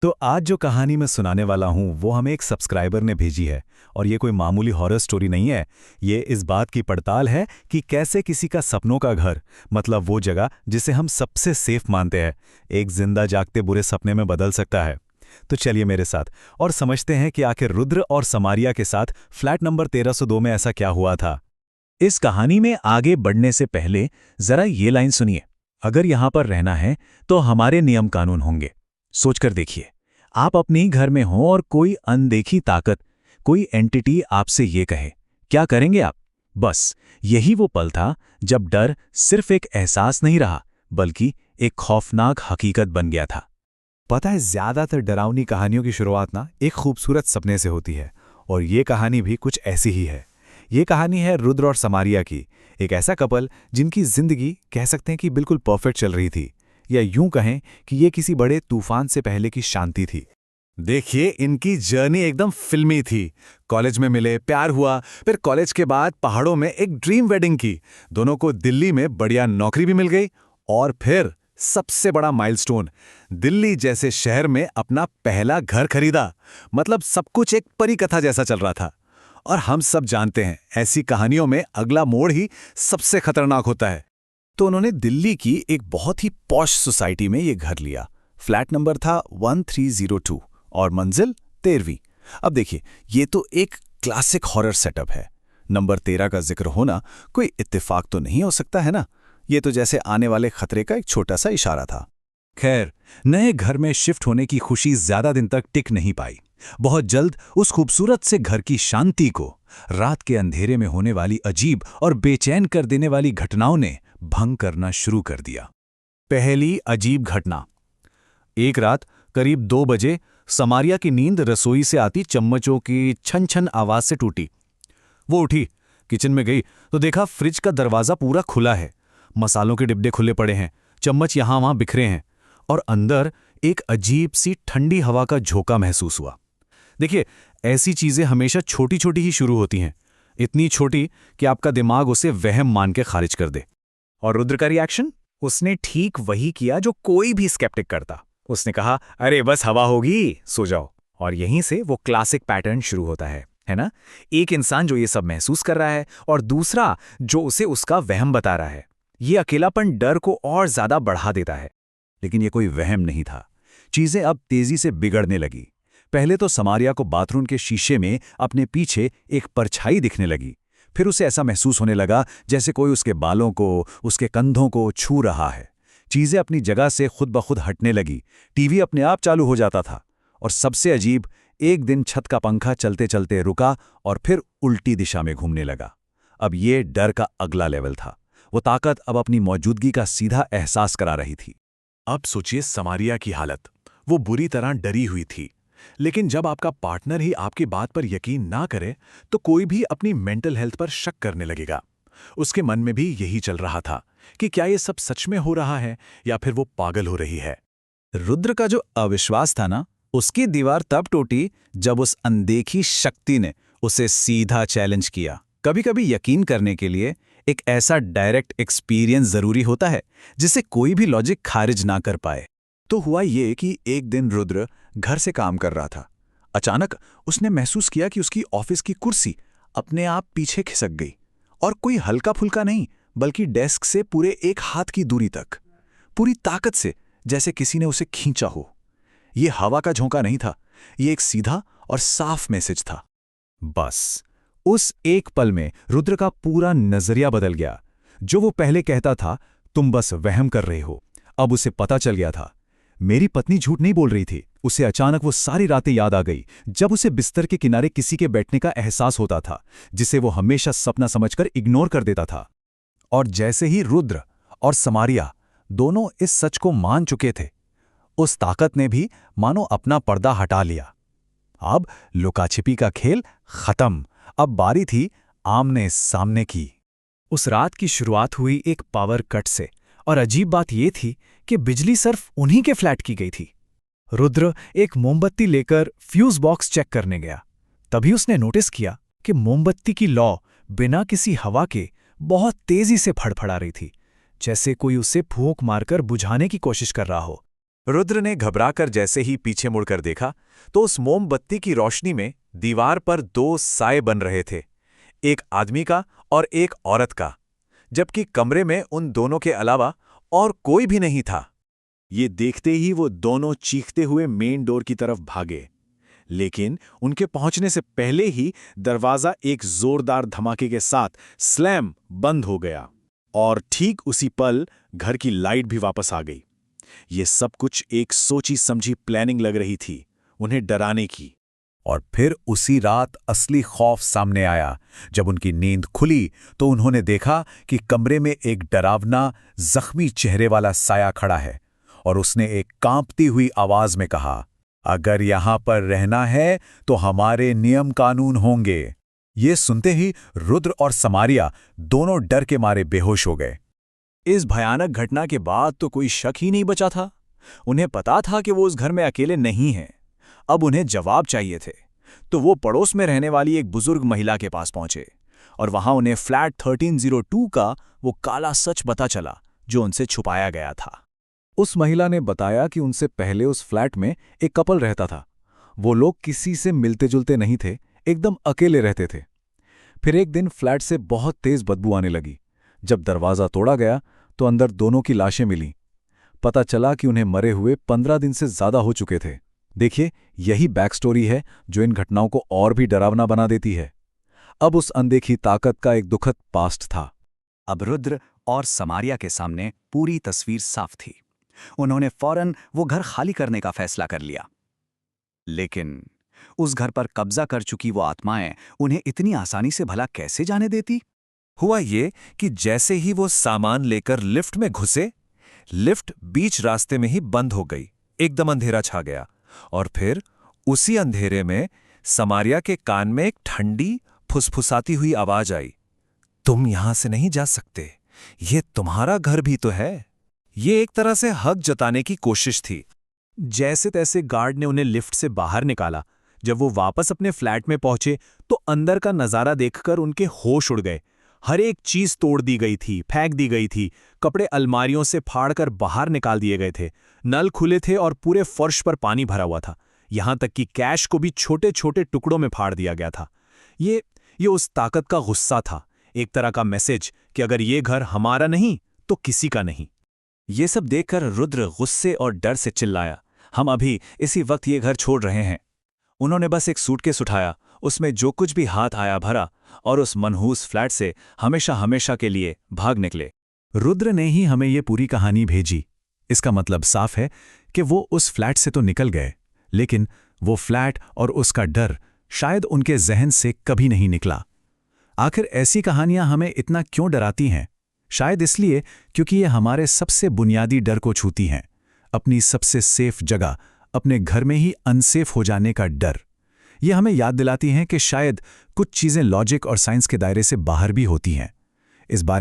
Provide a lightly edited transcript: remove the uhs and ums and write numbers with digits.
तो आज जो कहानी मैं सुनाने वाला हूं वो हमें एक सब्सक्राइबर ने भेजी है। और ये कोई मामूली हॉरर स्टोरी नहीं है। ये इस बात की पड़ताल है कि कैसे किसी का सपनों का घर, मतलब वो जगह जिसे हम सबसे सेफ मानते हैं, एक जिंदा जागते बुरे सपने में बदल सकता है। तो चलिए मेरे साथ और समझते हैं कि आखिर रुद्र और समारिया के साथ फ्लैट नंबर 1302 में ऐसा क्या हुआ था। इस कहानी में आगे बढ़ने से पहले जरा ये लाइन सुनिए। अगर यहां पर रहना है तो हमारे नियम कानून होंगे। सोचकर देखिए, आप अपने ही घर में हो और कोई अनदेखी ताकत, कोई एंटिटी आपसे ये कहे, क्या करेंगे आप? बस यही वो पल था जब डर सिर्फ एक एहसास नहीं रहा, बल्कि एक खौफनाक हकीकत बन गया था। पता है, ज्यादातर डरावनी कहानियों की शुरुआत ना एक खूबसूरत सपने से होती है, और ये कहानी भी कुछ ऐसी ही है। ये कहानी है रुद्र और समारिया की, एक ऐसा कपल जिनकी जिंदगी कह सकते हैं कि बिल्कुल परफेक्ट चल रही थी, या यूं कहें कि ये किसी बड़े तूफान से पहले की शांति थी। देखिए, इनकी जर्नी एकदम फिल्मी थी। कॉलेज में मिले, प्यार हुआ, फिर कॉलेज के बाद पहाड़ों में एक ड्रीम वेडिंग की। दोनों को दिल्ली में बढ़िया नौकरी भी मिल गई, और फिर सबसे बड़ा माइलस्टोन, दिल्ली जैसे शहर में अपना पहला घर खरीदा। मतलब सब कुछ एक परी कथा जैसा चल रहा था। और हम सब जानते हैं, ऐसी कहानियों में अगला मोड़ ही सबसे खतरनाक होता है। तो उन्होंने दिल्ली की एक बहुत ही पॉश सोसाइटी में ये घर लिया। फ्लैट नंबर था 1302 और मंजिल 13वीं। अब देखिए, ये तो एक क्लासिक हॉरर सेटअप है। नंबर 13 का जिक्र होना कोई इत्तेफाक तो नहीं हो सकता है ना। ये तो जैसे आने वाले खतरे का एक छोटा सा इशारा था। खैर, नए घर में शिफ्ट होने की खुशी ज्यादा दिन तक टिक नहीं पाई। बहुत जल्द उस खूबसूरत से घर की शांति को रात के अंधेरे में होने वाली अजीब और बेचैन कर देने वाली घटनाओं ने भंग करना शुरू कर दिया। पहली अजीब घटना। एक रात करीब 2 बजे समारिया की नींद रसोई से आती चम्मचों की छन छन आवाज से टूटी। वो उठी, किचन में गई तो देखा फ्रिज का दरवाजा पूरा खुला है। मसालों के डिब्बे खुले पड़े हैं, चम्मच यहां वहां बिखरे हैं, और अंदर एक अजीब सी ठंडी हवा का झोंका महसूस हुआ। देखिए, ऐसी चीजें हमेशा छोटी छोटी ही शुरू होती हैं, इतनी छोटी कि आपका दिमाग उसे वहम मान के खारिज कर दे। और रुद्र का रिएक्शन? उसने ठीक वही किया जो कोई भी स्केप्टिक करता। उसने कहा, अरे बस हवा होगी, सो जाओ। और यहीं से वो क्लासिक पैटर्न शुरू होता है ना? एक इंसान जो ये सब महसूस कर रहा है, और दूसरा जो उसे उसका वहम बता रहा है। ये अकेलापन डर को और ज्यादा बढ़ा देता है। लेकिन ये कोई वहम नहीं था। चीजें अब तेजी से बिगड़ने लगी। पहले तो समारिया को बाथरूम के शीशे में अपने पीछे एक परछाई दिखने लगी। फिर उसे ऐसा महसूस होने लगा जैसे कोई उसके बालों को, उसके कंधों को छू रहा है। चीजें अपनी जगह से खुद ब खुद हटने लगी। टीवी अपने आप चालू हो जाता था। और सबसे अजीब, एक दिन छत का पंखा चलते चलते रुका और फिर उल्टी दिशा में घूमने लगा। अब ये डर का अगला लेवल था। वो ताकत अब अपनी मौजूदगी का सीधा एहसास करा रही थी। अब सोचिए समारिया की हालत। वो बुरी तरह डरी हुई थी। लेकिन जब आपका पार्टनर ही आपकी बात पर यकीन ना करे, तो कोई भी अपनी मेंटल हेल्थ पर शक करने लगेगा। उसके मन में भी यही चल रहा था कि क्या ये सब सच में हो रहा है, या फिर वो पागल हो रही है। रुद्र का जो अविश्वास था ना, उसकी दीवार तब टूटी जब उस अनदेखी शक्ति ने उसे सीधा चैलेंज किया। कभी-कभी यकीन करने के लिए एक ऐसा डायरेक्ट एक्सपीरियंस जरूरी होता है जिसे कोई भी लॉजिक खारिज ना कर पाए। तो हुआ ये कि एक दिन रुद्र घर से काम कर रहा था। अचानक उसने महसूस किया कि उसकी ऑफिस की कुर्सी अपने आप पीछे खिसक गई, और कोई हल्का फुल्का नहीं, बल्कि डेस्क से पूरे 1 हाथ की दूरी तक, पूरी ताकत से, जैसे किसी ने उसे खींचा हो। ये हवा का झोंका नहीं था, ये एक सीधा और साफ मैसेज था। बस उस एक पल में रुद्र का पूरा नजरिया बदल गया। जो वो पहले कहता था, तुम बस वहम कर रहे हो, अब उसे पता चल गया था, मेरी पत्नी झूठ नहीं बोल रही थी। उसे अचानक वो सारी रातें याद आ गई जब उसे बिस्तर के किनारे किसी के बैठने का एहसास होता था, जिसे वो हमेशा सपना समझकर इग्नोर कर देता था। और जैसे ही रुद्र और समारिया दोनों इस सच को मान चुके थे, उस ताकत ने भी मानो अपना पर्दा हटा लिया। अब लुकाछिपी का खेल खत्म। अब बारी थी आमने सामने की। उस रात की शुरुआत हुई एक पावर कट से, और अजीब बात यह थी कि बिजली सिर्फ उन्हीं के फ्लैट की गई थी। रुद्र एक मोमबत्ती लेकर फ्यूज बॉक्स चेक करने गया। तभी उसने नोटिस किया कि मोमबत्ती की लौ बिना किसी हवा के बहुत तेजी से फड़फड़ा रही थी, जैसे कोई उसे फूंक मारकर बुझाने की कोशिश कर रहा हो। रुद्र ने घबराकर जैसे ही पीछे मुड़कर देखा तो उस मोमबत्ती की रोशनी में दीवार पर दो साए बन रहे थे, एक आदमी का और एक औरत का, जबकि कमरे में उन दोनों के अलावा और कोई भी नहीं था। ये देखते ही वो दोनों चीखते हुए मेन डोर की तरफ भागे, लेकिन उनके पहुंचने से पहले ही दरवाजा एक जोरदार धमाके के साथ स्लैम बंद हो गया और ठीक उसी पल घर की लाइट भी वापस आ गई। ये सब कुछ एक सोची समझी प्लानिंग लग रही थी, उन्हें डराने की। और फिर उसी रात असली खौफ सामने आया। जब उनकी नींद खुली तो उन्होंने देखा कि कमरे में एक डरावना, जख्मी चेहरे वाला साया खड़ा है और उसने एक कांपती हुई आवाज में कहा, अगर यहां पर रहना है तो हमारे नियम कानून होंगे। ये सुनते ही रुद्र और समारिया दोनों डर के मारे बेहोश हो गए। इस भयानक घटना के बाद तो कोई शक ही नहीं बचा था। उन्हें पता था कि वो उस घर में अकेले नहीं हैं। अब उन्हें जवाब चाहिए थे, तो वो पड़ोस में रहने वाली एक बुजुर्ग महिला के पास पहुंचे और वहां उन्हें फ्लैट 1302 का वो काला सच पता चला जो उनसे छुपाया गया था। उस महिला ने बताया कि उनसे पहले उस फ्लैट में एक कपल रहता था। वो लोग किसी से मिलते जुलते नहीं थे, एकदम अकेले रहते थे। फिर एक दिन फ्लैट से बहुत तेज बदबू आने लगी। जब दरवाज़ा तोड़ा गया तो अंदर दोनों की लाशें मिली। पता चला कि उन्हें मरे हुए 15 दिन से ज़्यादा हो चुके थे। देखिए, यही बैक स्टोरी है जो इन घटनाओं को और भी डरावना बना देती है। अब उस अनदेखी ताकत का एक दुखद पास्ट था। अब रुद्र और समारिया के सामने पूरी तस्वीर साफ थी। उन्होंने फौरन वो घर खाली करने का फैसला कर लिया। लेकिन उस घर पर कब्जा कर चुकी वो आत्माएं उन्हें इतनी आसानी से भला कैसे जाने देती? हुआ ये कि जैसे ही वो सामान लेकर लिफ्ट में घुसे, लिफ्ट बीच रास्ते में ही बंद हो गई। एकदम अंधेरा छा गया और फिर उसी अंधेरे में समारिया के कान में एक ठंडी, फुसफुसाती हुई आवाज आई, तुम यहां से नहीं जा सकते, ये तुम्हारा घर भी तो है। ये एक तरह से हक जताने की कोशिश थी। जैसे तैसे गार्ड ने उन्हें लिफ्ट से बाहर निकाला। जब वो वापस अपने फ्लैट में पहुंचे तो अंदर का नजारा देखकर उनके होश उड़ गए। हर एक चीज तोड़ दी गई थी, फेंक दी गई थी। कपड़े अलमारियों से फाड़कर बाहर निकाल दिए गए थे। नल खुले थे और पूरे फर्श पर पानी भरा हुआ था। यहां तक कि कैश को भी छोटे छोटे टुकड़ों में फाड़ दिया गया था। ये उस ताकत का गुस्सा था, एक तरह का मैसेज कि अगर ये घर हमारा नहीं तो किसी का नहीं। ये सब देखकर रुद्र गुस्से और डर से चिल्लाया, हम अभी इसी वक्त ये घर छोड़ रहे हैं। उन्होंने बस एक सूटकेस उठाया, उसमें जो कुछ भी हाथ आया भरा और उस मनहूस फ्लैट से हमेशा हमेशा के लिए भाग निकले। रुद्र ने ही हमें ये पूरी कहानी भेजी। इसका मतलब साफ है कि वो उस फ्लैट से तो निकल गए, लेकिन वो फ्लैट और उसका डर शायद उनके जहन से कभी नहीं निकला। आखिर ऐसी कहानियां हमें इतना क्यों डराती हैं? शायद इसलिए क्योंकि ये हमारे सबसे बुनियादी डर को छूती हैं। अपनी सबसे सेफ जगह, अपने घर में ही अनसेफ हो जाने का डर। ये हमें याद दिलाती हैं कि शायद कुछ चीज़ें लॉजिक और साइंस के दायरे से बाहर भी होती हैं। इस बारे